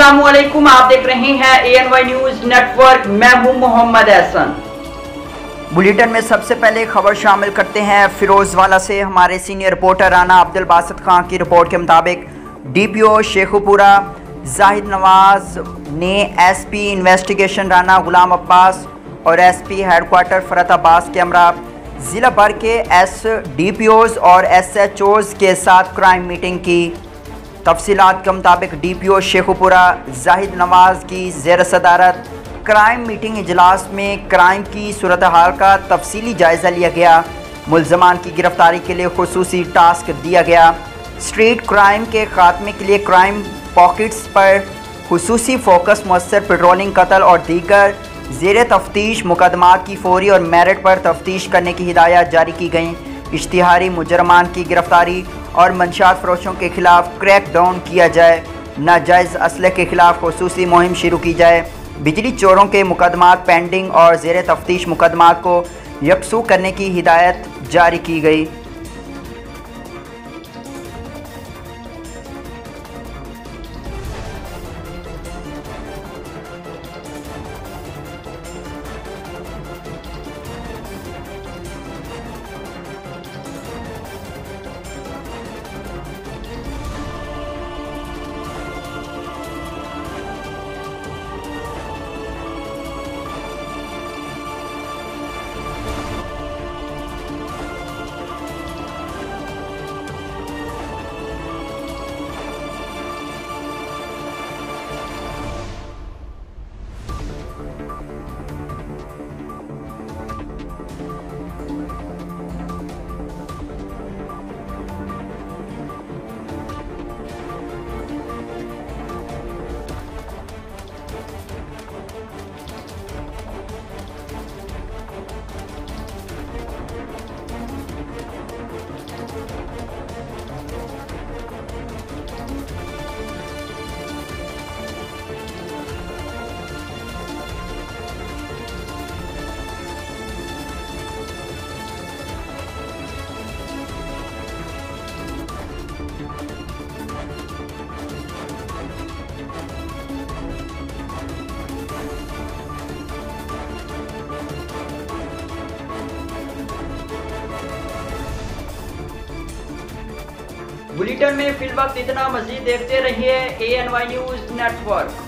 अस्सलामुअलैकुम, आप देख रहे हैं ANY न्यूज नेटवर्क। मैं हूं मोहम्मद एहसन। बुलेटिन में सबसे पहले खबर शामिल करते हैं फिरोजवाला से। हमारे सीनियर रिपोर्टर राना अब्दुल बासित खान की रिपोर्ट के मुताबिक DPO शेखुपुरा जाहिद नवाज ने SP इन्वेस्टिगेशन राना गुलाम अब्बास और SP हेडक्वार्टर फरताबाद के हमरा ज़िला भर के SDPOs और SHOs के साथ क्राइम मीटिंग की। तफसीलात के मुताबिक DPO शेखुपुरा जाहिद नवाज की ज़ेर सदारत क्राइम मीटिंग इजलास में क्राइम की सूरत हाल का तफसीली जायज़ा लिया गया। मुल्ज़मान की गिरफ्तारी के लिए खुसूसी टास्क दिया गया। स्ट्रीट क्राइम के ख़ात्मे के लिए क्राइम पॉकेट्स पर खुसूसी फोकस, मुअस्सर पेट्रोलिंग, कत्ल और दीगर ज़ेर तफ्तीश मुकदमात की फौरी और मेरिट पर तफ्तीश करने की हिदायत जारी की गई। इश्तिहारी मुजरमान की गिरफ्तारी और मंशात फरोशों के खिलाफ क्रैक डाउन किया जाए। नाजायज़ असले के खिलाफ खुसूसी मुहिम शुरू की जाए। बिजली चोरों के मुकदमात पेंडिंग और ज़ेर तफ्तीश मुकदमात को यकसू करने की हिदायत जारी की गई। बुलेटिन में फिल वक्त इतना। मजीद देखते रहिए ANY न्यूज नेटवर्क।